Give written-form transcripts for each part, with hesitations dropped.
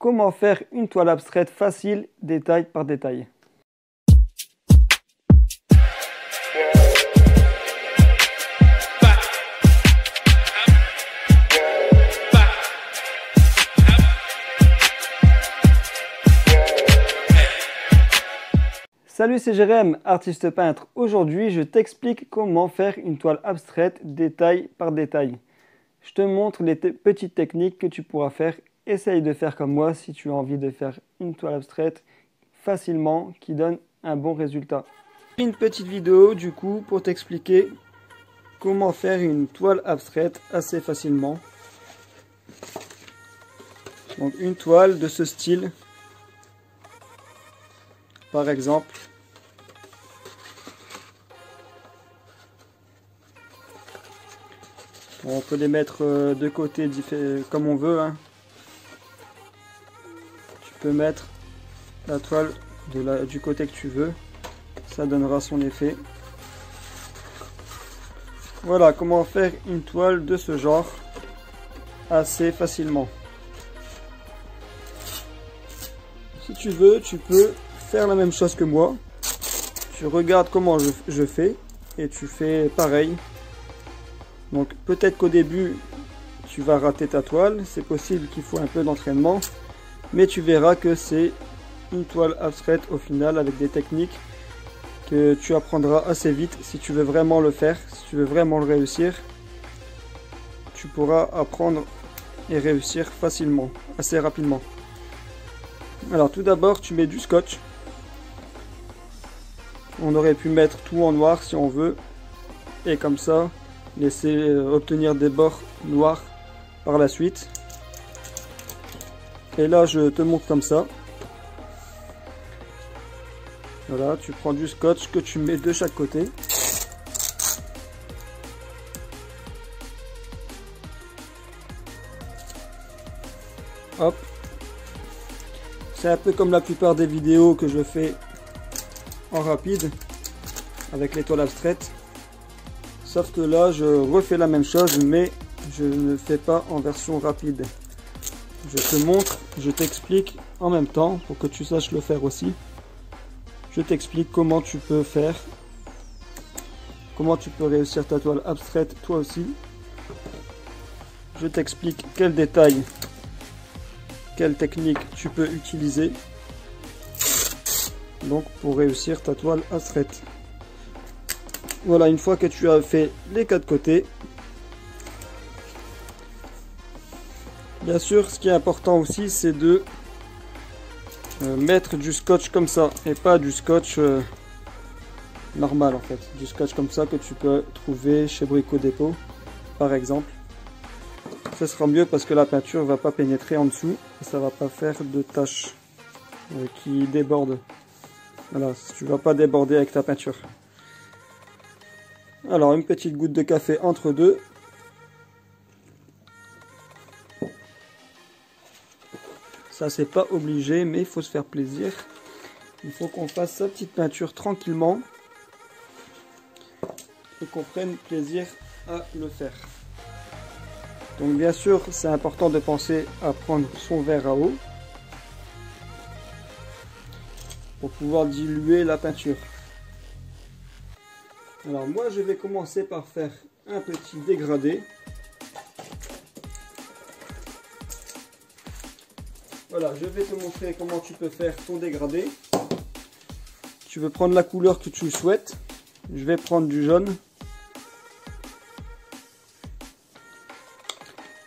Comment faire une toile abstraite facile, détail par détail. Salut, c'est Jérém, artiste peintre. Aujourd'hui, je t'explique comment faire une toile abstraite détail par détail. Je te montre les petites techniques que tu pourras faire. Essaye de faire comme moi si tu as envie de faire une toile abstraite facilement qui donne un bon résultat. Une petite vidéo du coup pour t'expliquer comment faire une toile abstraite assez facilement. Donc une toile de ce style, par exemple. On peut les mettre de côté comme on veut. Tu peux mettre la toile du côté que tu veux. Ça donnera son effet. Voilà comment faire une toile de ce genre assez facilement. Si tu veux, tu peux faire la même chose que moi. Tu regardes comment je fais et tu fais pareil. Donc peut-être qu'au début tu vas rater ta toile, c'est possible qu'il faut un peu d'entraînement, mais tu verras que c'est une toile abstraite au final avec des techniques que tu apprendras assez vite. Si tu veux vraiment le faire, si tu veux vraiment le réussir, tu pourras apprendre et réussir facilement, assez rapidement. Alors tout d'abord tu mets du scotch. On aurait pu mettre tout en noir si on veut, et comme ça laisser obtenir des bords noirs par la suite. Et là je te montre comme ça. Voilà, tu prends du scotch que tu mets de chaque côté. Hop. C'est un peu comme la plupart des vidéos que je fais en rapide avec les toiles abstraites. Sauf que là, je refais la même chose, mais je ne fais pas en version rapide. Je te montre, je t'explique en même temps pour que tu saches le faire aussi. Je t'explique comment tu peux faire, comment tu peux réussir ta toile abstraite toi aussi. Je t'explique quels détails, quelle technique tu peux utiliser donc pour réussir ta toile abstraite. Voilà, une fois que tu as fait les quatre côtés, bien sûr, ce qui est important aussi, c'est de mettre du scotch comme ça et pas du scotch normal en fait. Du scotch comme ça que tu peux trouver chez Brico Dépôt, par exemple. Ce sera mieux parce que la peinture va pas pénétrer en dessous et ça va pas faire de taches qui débordent. Voilà, tu vas pas déborder avec ta peinture. Alors, une petite goutte de café entre deux. Ça, c'est pas obligé, mais il faut se faire plaisir. Il faut qu'on fasse sa petite peinture tranquillement. Et qu'on prenne plaisir à le faire. Donc, bien sûr, c'est important de penser à prendre son verre à eau. Pour pouvoir diluer la peinture. Alors moi je vais commencer par faire un petit dégradé. Voilà, je vais te montrer comment tu peux faire ton dégradé. Tu veux prendre la couleur que tu souhaites. Je vais prendre du jaune.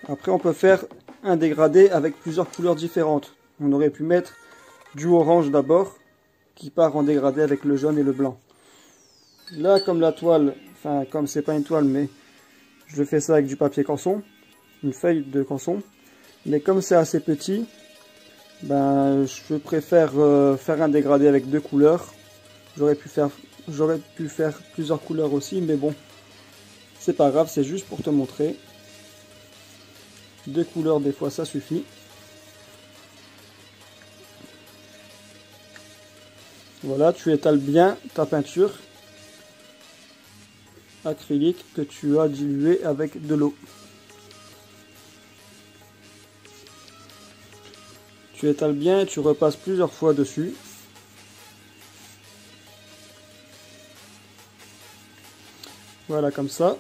Après on peut faire un dégradé avec plusieurs couleurs différentes. On aurait pu mettre du orange d'abord, qui part en dégradé avec le jaune et le blanc. Là, comme la toile, enfin comme c'est pas une toile, mais je fais ça avec du papier canson, une feuille de canson. Mais comme c'est assez petit, ben je préfère faire un dégradé avec deux couleurs. J'aurais pu faire plusieurs couleurs aussi, mais bon, c'est pas grave, c'est juste pour te montrer. Deux couleurs des fois ça suffit. Voilà, tu étales bien ta peinture acrylique que tu as dilué avec de l'eau. tu étales bien et tu repasses plusieurs fois dessus. Voilà, comme ça.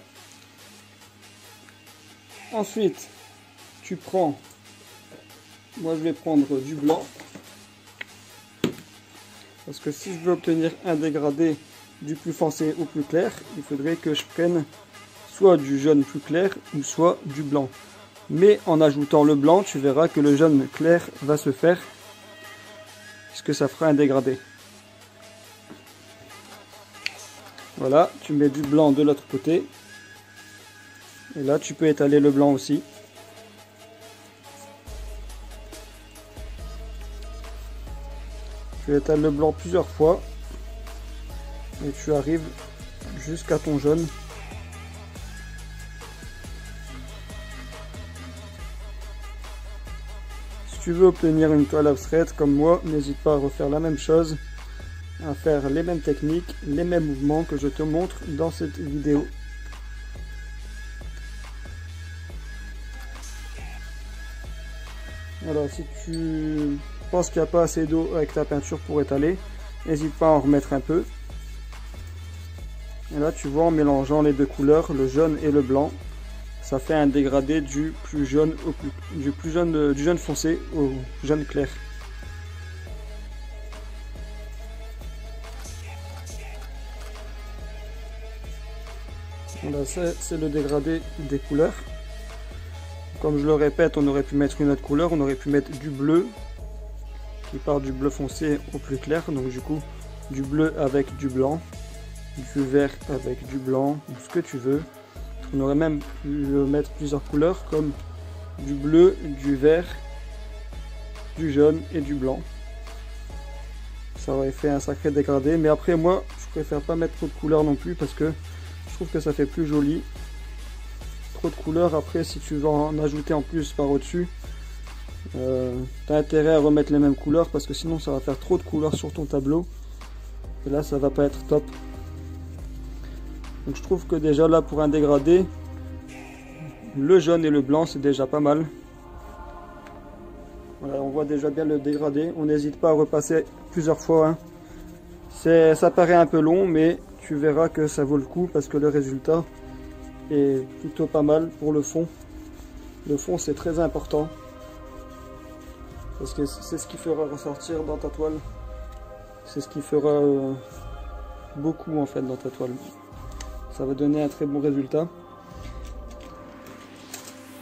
Ensuite, tu prends, moi je vais prendre du blanc, parce que si je veux obtenir un dégradé du plus foncé au plus clair, il faudrait que je prenne soit du jaune plus clair ou soit du blanc. Mais en ajoutant le blanc, tu verras que le jaune clair va se faire, puisque ça fera un dégradé. Voilà, tu mets du blanc de l'autre côté. Et là, tu peux étaler le blanc aussi. Tu étales le blanc plusieurs fois. Et tu arrives jusqu'à ton jaune. Si tu veux obtenir une toile abstraite comme moi, n'hésite pas à refaire la même chose, à faire les mêmes techniques, les mêmes mouvements que je te montre dans cette vidéo. Voilà, si tu penses qu'il n'y a pas assez d'eau avec ta peinture pour étaler, n'hésite pas à en remettre un peu. Et là tu vois, en mélangeant les deux couleurs, le jaune et le blanc, ça fait un dégradé du plus jaune au du jaune foncé au jaune clair. Voilà, c'est le dégradé des couleurs. Comme je le répète, on aurait pu mettre une autre couleur, on aurait pu mettre du bleu qui part du bleu foncé au plus clair, donc du coup du bleu avec du blanc, du vert avec du blanc, ou ce que tu veux. On aurait même pu mettre plusieurs couleurs comme du bleu, du vert, du jaune et du blanc. Ça aurait fait un sacré dégradé, mais après moi je préfère pas mettre trop de couleurs non plus parce que je trouve que ça fait plus joli. Trop de couleurs, après si tu veux en ajouter en plus par au-dessus, tu as intérêt à remettre les mêmes couleurs parce que sinon ça va faire trop de couleurs sur ton tableau et là ça va pas être top. Donc je trouve que déjà là pour un dégradé, le jaune et le blanc c'est déjà pas mal. Voilà, on voit déjà bien le dégradé, on n'hésite pas à repasser plusieurs fois, hein. Ça paraît un peu long mais tu verras que ça vaut le coup parce que le résultat est plutôt pas mal pour le fond. Le fond c'est très important parce que c'est ce qui fera ressortir dans ta toile, c'est ce qui fera beaucoup en fait dans ta toile. Ça va donner un très bon résultat.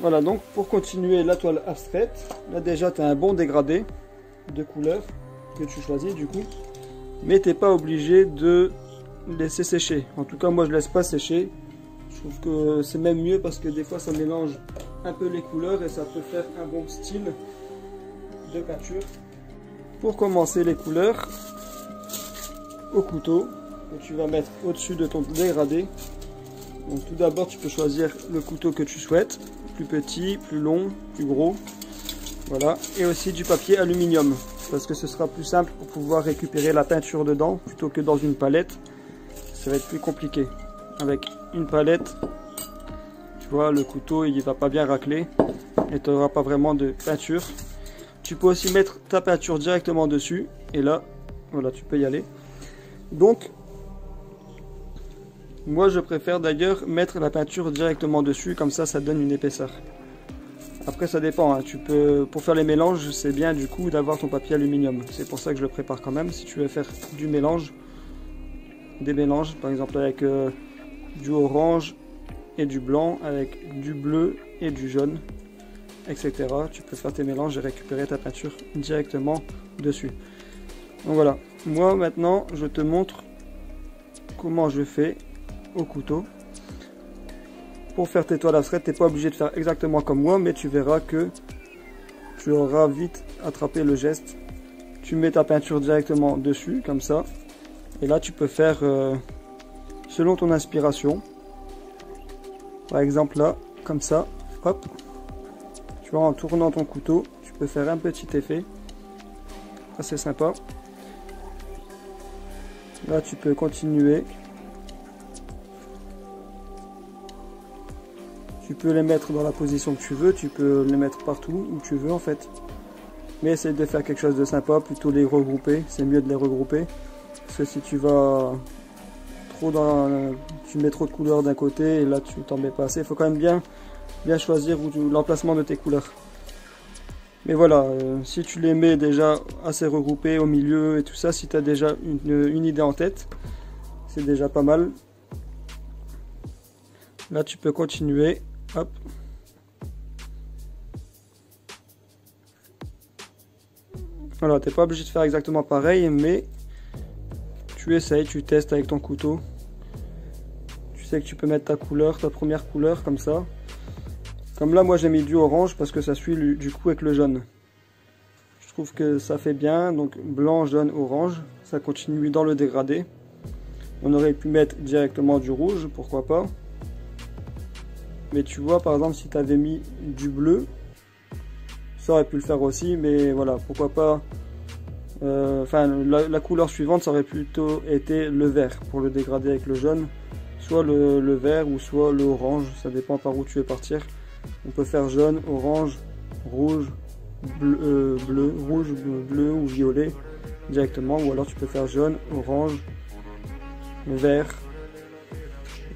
Voilà, donc pour continuer la toile abstraite, là déjà tu as un bon dégradé de couleurs que tu choisis du coup, mais tu n'es pas obligé de laisser sécher. En tout cas moi je laisse pas sécher, je trouve que c'est même mieux parce que des fois ça mélange un peu les couleurs et ça peut faire un bon style de peinture. Pour commencer les couleurs, au couteau que tu vas mettre au-dessus de ton dégradé. Donc tout d'abord tu peux choisir le couteau que tu souhaites, plus petit, plus long, plus gros, voilà, et aussi du papier aluminium parce que ce sera plus simple pour pouvoir récupérer la peinture dedans plutôt que dans une palette. Ça va être plus compliqué. Avec une palette, tu vois, le couteau il va pas bien racler et tu n'auras pas vraiment de peinture. Tu peux aussi mettre ta peinture directement dessus et là, voilà, tu peux y aller. Donc moi je préfère d'ailleurs mettre la peinture directement dessus, comme ça donne une épaisseur. Après ça dépend, hein. Tu peux, pour faire les mélanges c'est bien du coup d'avoir ton papier aluminium, c'est pour ça que je le prépare quand même. Si tu veux faire du mélange, des mélanges par exemple avec du orange et du blanc, avec du bleu et du jaune, etc. Tu peux faire tes mélanges et récupérer ta peinture directement dessus. Donc voilà, moi maintenant je te montre comment je fais au couteau. Pour faire tes toiles abstraites, tu n'es pas obligé de faire exactement comme moi, mais tu verras que tu auras vite attrapé le geste. Tu mets ta peinture directement dessus, comme ça. Et là, tu peux faire selon ton inspiration. Par exemple là, comme ça, hop. Tu vois, en tournant ton couteau, tu peux faire un petit effet. Assez sympa. Là, tu peux continuer. Tu peux les mettre dans la position que tu veux, tu peux les mettre partout où tu veux en fait. Mais essaye de faire quelque chose de sympa, plutôt les regrouper, c'est mieux de les regrouper. Parce que si tu vas trop tu mets trop de couleurs d'un côté et là tu t'en mets pas assez, il faut quand même bien choisir l'emplacement de tes couleurs. Mais voilà, si tu les mets déjà assez regroupés au milieu et tout ça, si tu as déjà une idée en tête, c'est déjà pas mal. Là tu peux continuer, hop. Voilà, tu n'es pas obligé de faire exactement pareil, mais tu essayes, tu testes avec ton couteau. Tu sais que tu peux mettre ta couleur, ta première couleur comme ça. Comme là, moi j'ai mis du orange parce que ça suit du coup avec le jaune. Je trouve que ça fait bien, donc blanc, jaune, orange. Ça continue dans le dégradé. On aurait pu mettre directement du rouge, pourquoi pas. Mais tu vois, par exemple, si tu avais mis du bleu, ça aurait pu le faire aussi, mais voilà, pourquoi pas. La couleur suivante, ça aurait plutôt été le vert pour le dégrader avec le jaune, soit le vert ou soit le orange, ça dépend par où tu veux partir. On peut faire jaune, orange, rouge, bleu ou violet directement, ou alors tu peux faire jaune, orange, vert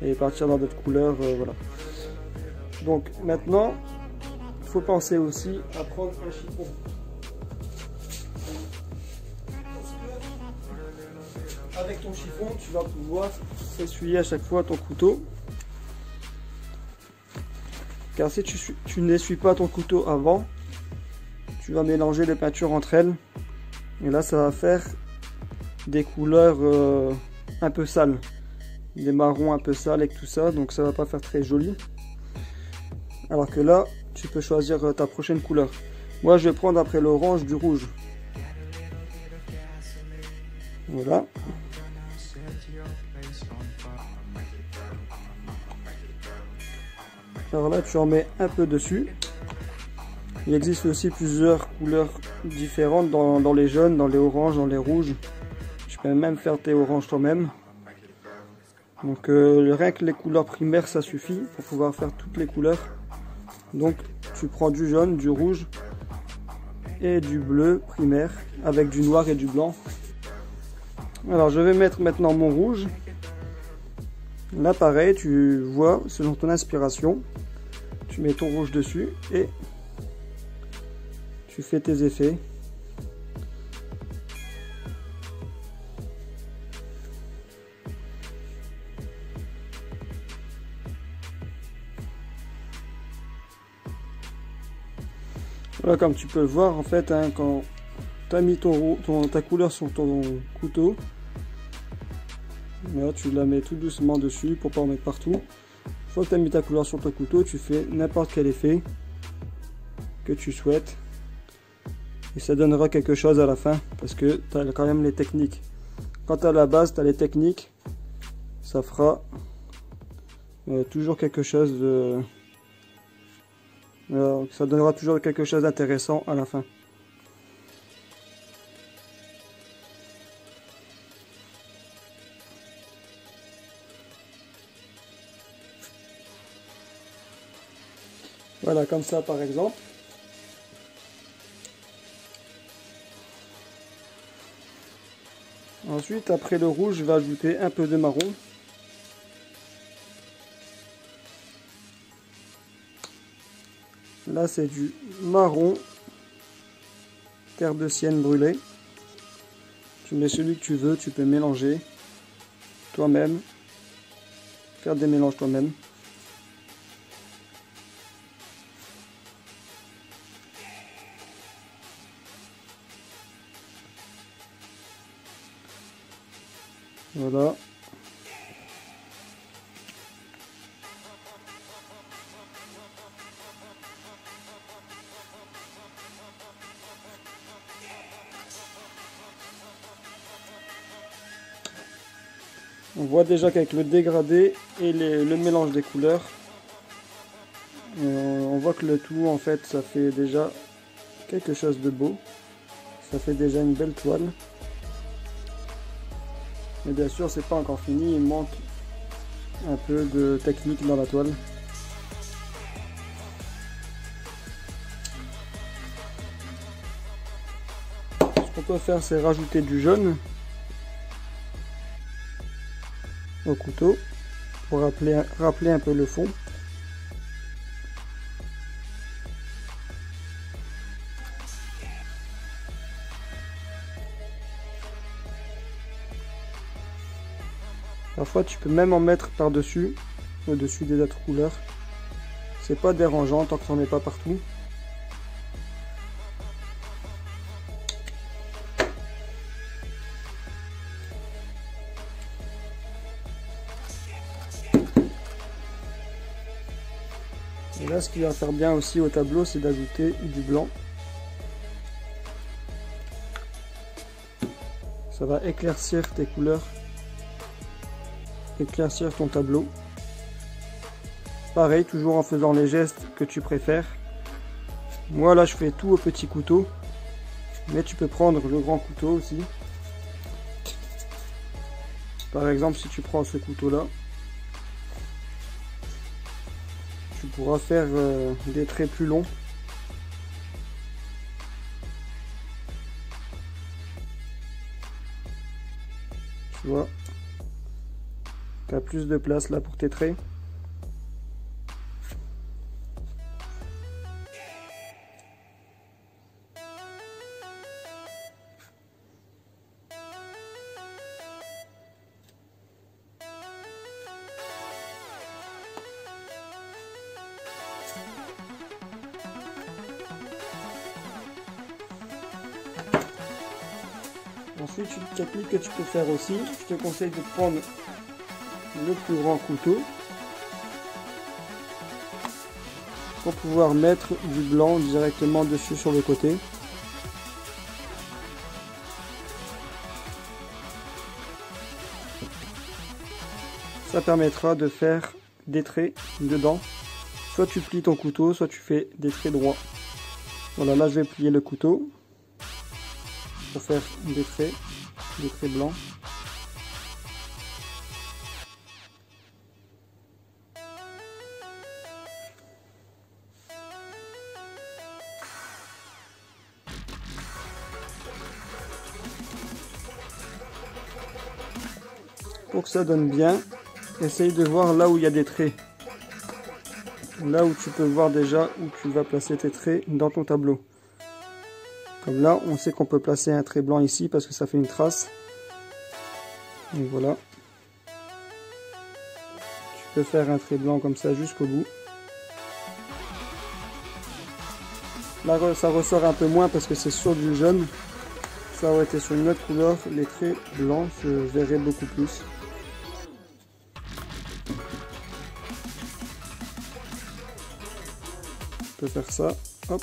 et partir dans d'autres couleurs, voilà. Donc maintenant, il faut penser aussi à prendre un chiffon. Avec ton chiffon, tu vas pouvoir essuyer à chaque fois ton couteau. Car si tu n'essuies pas ton couteau avant, tu vas mélanger les peintures entre elles. Et là, ça va faire des couleurs un peu sales. Des marrons un peu sales avec tout ça, donc ça va pas faire très joli. Alors que là, tu peux choisir ta prochaine couleur. Moi, je vais prendre après l'orange du rouge. Voilà. Alors là, tu en mets un peu dessus. Il existe aussi plusieurs couleurs différentes dans les jaunes, dans les oranges, dans les rouges. Tu peux même faire tes oranges toi-même. Donc rien que les couleurs primaires, ça suffit pour pouvoir faire toutes les couleurs. Donc tu prends du jaune, du rouge et du bleu primaire avec du noir et du blanc. Alors je vais mettre maintenant mon rouge. Là pareil, tu vois selon ton inspiration, tu mets ton rouge dessus et tu fais tes effets. Voilà, comme tu peux le voir en fait, hein, quand tu as mis ta couleur sur ton couteau, là, tu la mets tout doucement dessus pour pas en mettre partout. Une fois que tu as mis ta couleur sur ton couteau, tu fais n'importe quel effet que tu souhaites et ça donnera quelque chose à la fin parce que tu as quand même les techniques. Quand tu as la base, tu as les techniques, ça fera toujours quelque chose de... ça donnera toujours quelque chose d'intéressant à la fin. Voilà, comme ça par exemple. Ensuite, après le rouge, je vais ajouter un peu de marron. Là, c'est du marron terre de sienne brûlée. Tu mets celui que tu veux, tu peux mélanger toi-même, faire des mélanges toi-même. Voilà. On voit déjà qu'avec le dégradé et le mélange des couleurs, on voit que le tout en fait ça fait déjà quelque chose de beau. Ça fait déjà une belle toile. Mais bien sûr c'est pas encore fini, il manque un peu de technique dans la toile. qu'on peut faire, c'est rajouter du jaune au couteau pour rappeler un peu le fond. Parfois tu peux même en mettre par-dessus, au-dessus des autres couleurs. C'est pas dérangeant tant que tu n'en mets pas partout. Et là, ce qui va faire bien aussi au tableau, c'est d'ajouter du blanc. Ça va éclaircir tes couleurs, éclaircir ton tableau. Pareil, toujours en faisant les gestes que tu préfères. Moi là, je fais tout au petit couteau, mais tu peux prendre le grand couteau aussi. Par exemple, si tu prends ce couteau là, tu pourras faire des traits plus longs. Tu vois, tu as plus de place là pour tes traits. Ensuite, une technique que tu peux faire aussi, je te conseille de prendre le plus grand couteau pour pouvoir mettre du blanc directement dessus sur le côté. Ça permettra de faire des traits dedans. Soit tu plies ton couteau, soit tu fais des traits droits. Voilà, là je vais plier le couteau pour faire des traits blancs. Pour que ça donne bien, essaye de voir là où il y a des traits. Là où tu peux voir déjà où tu vas placer tes traits dans ton tableau. Comme là, on sait qu'on peut placer un trait blanc ici parce que ça fait une trace. Donc voilà. Tu peux faire un trait blanc comme ça jusqu'au bout. Là, ça ressort un peu moins parce que c'est sur du jaune. Ça aurait été sur une autre couleur, les traits blancs se verraient beaucoup plus. Tu peux faire ça. Hop.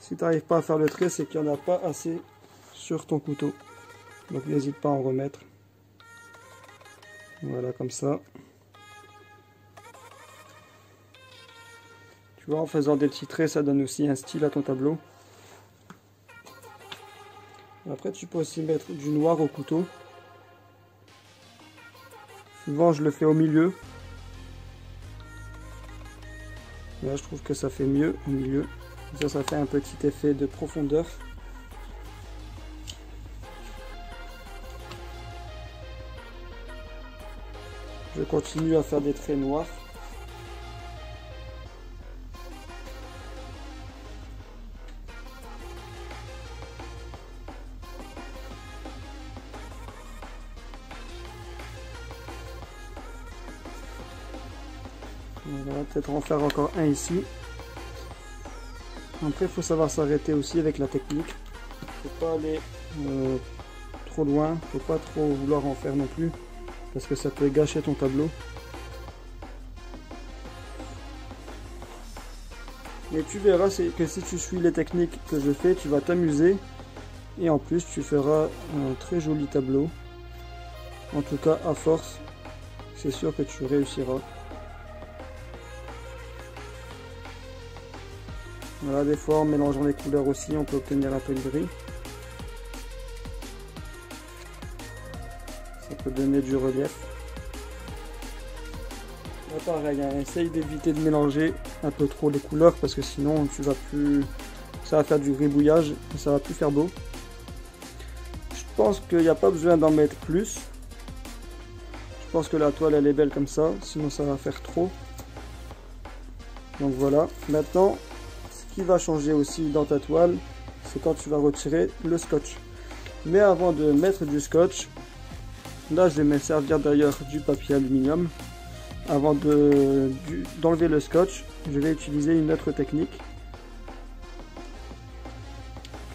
Si tu n'arrives pas à faire le trait, c'est qu'il n'y en a pas assez sur ton couteau. Donc n'hésite pas à en remettre. Voilà, comme ça. Tu vois, en faisant des petits traits, ça donne aussi un style à ton tableau. Après, tu peux aussi mettre du noir au couteau. Souvent, je le fais au milieu. Là, je trouve que ça fait mieux au milieu. Ça fait un petit effet de profondeur. Je continue à faire des traits noirs. On va peut-être en faire encore un ici. Après, il faut savoir s'arrêter aussi avec la technique. Il ne faut pas aller trop loin, il ne faut pas trop vouloir en faire non plus, parce que ça peut gâcher ton tableau. Et tu verras que si tu suis les techniques que je fais, tu vas t'amuser. Et en plus, tu feras un très joli tableau. En tout cas, à force, c'est sûr que tu réussiras. Voilà, des fois en mélangeant les couleurs aussi, on peut obtenir un peu de gris. Ça peut donner du relief. Là, pareil, hein, essaye d'éviter de mélanger un peu trop les couleurs parce que sinon ça va faire du gribouillage et ça va plus faire beau. Je pense qu'il n'y a pas besoin d'en mettre plus. Je pense que la toile elle est belle comme ça, sinon ça va faire trop. Donc voilà, maintenant ce qui va changer aussi dans ta toile, c'est quand tu vas retirer le scotch. Mais avant de mettre du scotch, là je vais me servir d'ailleurs du papier aluminium. Avant d'enlever le scotch, je vais utiliser une autre technique.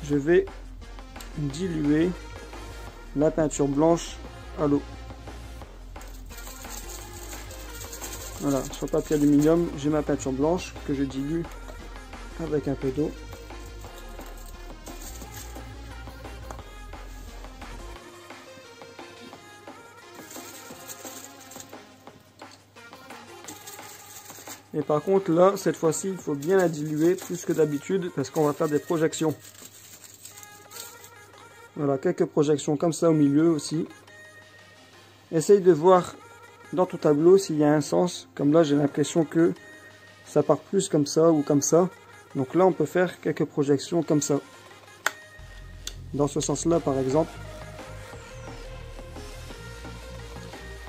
Je vais diluer la peinture blanche à l'eau. Voilà, sur le papier aluminium, j'ai ma peinture blanche que je dilue avec un peu d'eau. Et par contre là, cette fois-ci, il faut bien la diluer plus que d'habitude parce qu'on va faire des projections. Voilà, quelques projections comme ça au milieu aussi. Essaye de voir dans ton tableau s'il y a un sens. Comme là, j'ai l'impression que ça part plus comme ça ou comme ça. Donc là, on peut faire quelques projections comme ça. Dans ce sens-là, par exemple.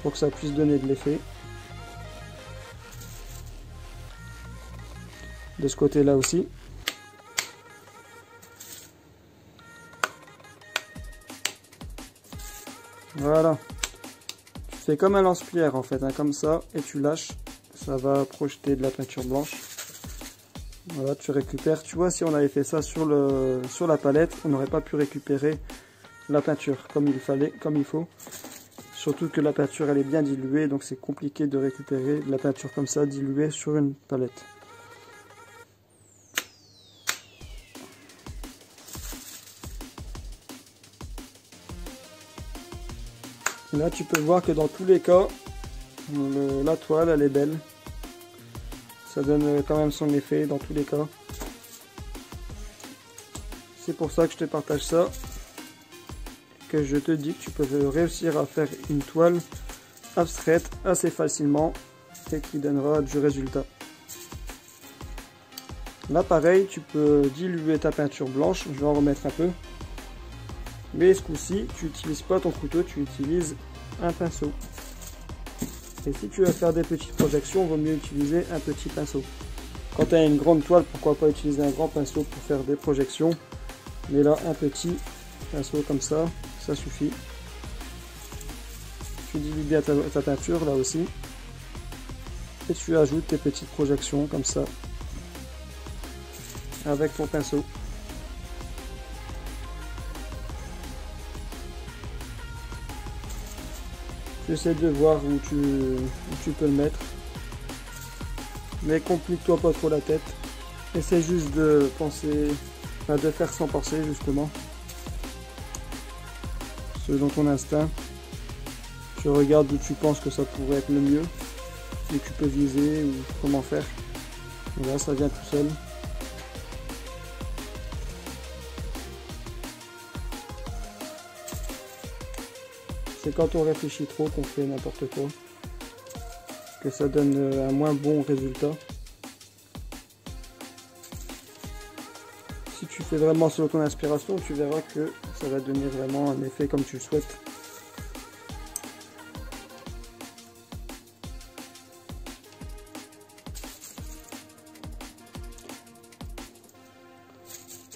Pour que ça puisse donner de l'effet. De ce côté-là aussi. Voilà. Tu fais comme un lance-pierre en fait, hein, comme ça, et tu lâches. Ça va projeter de la peinture blanche. Voilà, tu récupères. Tu vois, si on avait fait ça sur la palette, on n'aurait pas pu récupérer la peinture comme il fallait, comme il faut. Surtout que la peinture elle est bien diluée, donc c'est compliqué de récupérer de la peinture comme ça diluée sur une palette. Et là tu peux voir que dans tous les cas, la toile elle est belle. Ça donne quand même son effet dans tous les cas. C'est pour ça que je te partage ça. Que je te dis que tu peux réussir à faire une toile abstraite assez facilement et qui donnera du résultat. Là pareil, tu peux diluer ta peinture blanche. Je vais en remettre un peu. Mais ce coup-ci, tu n'utilises pas ton couteau, tu utilises un pinceau. Et si tu veux faire des petites projections, il vaut mieux utiliser un petit pinceau. Quand tu as une grande toile, pourquoi pas utiliser un grand pinceau pour faire des projections. Mais là, un petit pinceau comme ça, ça suffit. Tu dilues bien ta peinture là aussi. Et tu ajoutes tes petites projections comme ça. Avec ton pinceau. J'essaie de voir où tu peux le mettre. Mais complique-toi pas trop la tête. Essaie juste de penser Enfin, de faire sans penser justement. Selon ton instinct. Tu regardes où tu penses que ça pourrait être le mieux. Où tu peux viser ou comment faire. Et là, ça vient tout seul. C'est quand on réfléchit trop qu'on fait n'importe quoi. Que ça donne un moins bon résultat. Si tu fais vraiment selon ton inspiration, tu verras que ça va donner vraiment un effet comme tu le souhaites.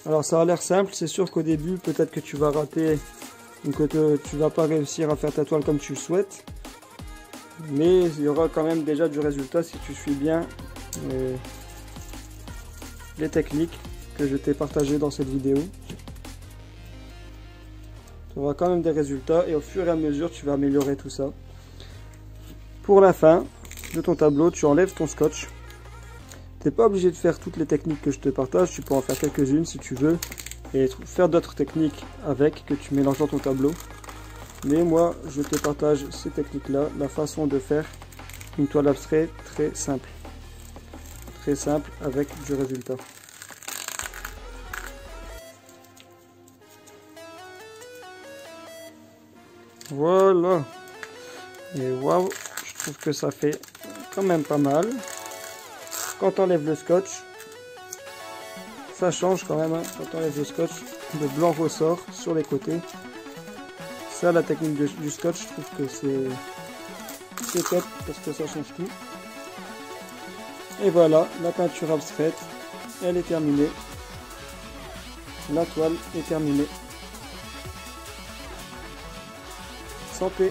Alors ça a l'air simple, c'est sûr qu'au début peut-être que tu vas rater ou que tu vas pas réussir à faire ta toile comme tu le souhaites. Mais il y aura quand même déjà du résultat si tu suis bien les techniques que je t'ai partagées dans cette vidéo. Tu auras quand même des résultats et au fur et à mesure tu vas améliorer tout ça. Pour la fin de ton tableau, tu enlèves ton scotch. Tu n'es pas obligé de faire toutes les techniques que je te partage, tu peux en faire quelques-unes si tu veux et faire d'autres techniques avec que tu mélanges dans ton tableau. Mais moi je te partage ces techniques là, la façon de faire une toile abstraite très simple avec du résultat. Voilà, et waouh, je trouve que ça fait quand même pas mal. Quand on enlève le scotch, ça change quand même, hein. Quand on enlève le scotch, le blanc ressort sur les côtés. Ça, la technique du scotch, je trouve que c'est top parce que ça change tout. Et voilà, la peinture abstraite, elle est terminée. La toile est terminée. Santé!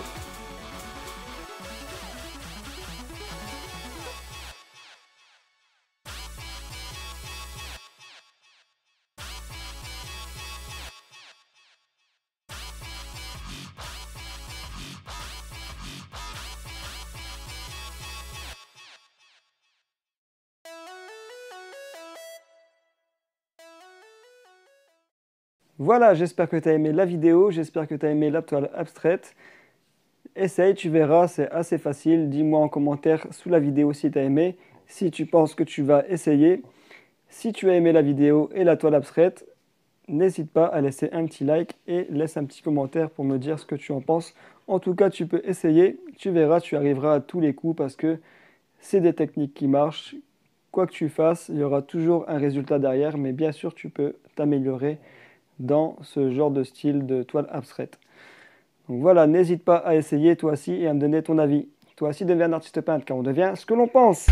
Voilà, j'espère que tu as aimé la vidéo, j'espère que tu as aimé la toile abstraite. Essaye, tu verras, c'est assez facile. Dis-moi en commentaire sous la vidéo si tu as aimé, si tu penses que tu vas essayer. Si tu as aimé la vidéo et la toile abstraite, n'hésite pas à laisser un petit like et laisse un petit commentaire pour me dire ce que tu en penses. En tout cas, tu peux essayer, tu verras, tu arriveras à tous les coups parce que c'est des techniques qui marchent. Quoi que tu fasses, il y aura toujours un résultat derrière, mais bien sûr, tu peux t'améliorer dans ce genre de style de toile abstraite. Donc voilà, n'hésite pas à essayer toi aussi et à me donner ton avis. Toi aussi deviens un artiste peintre car on devient ce que l'on pense.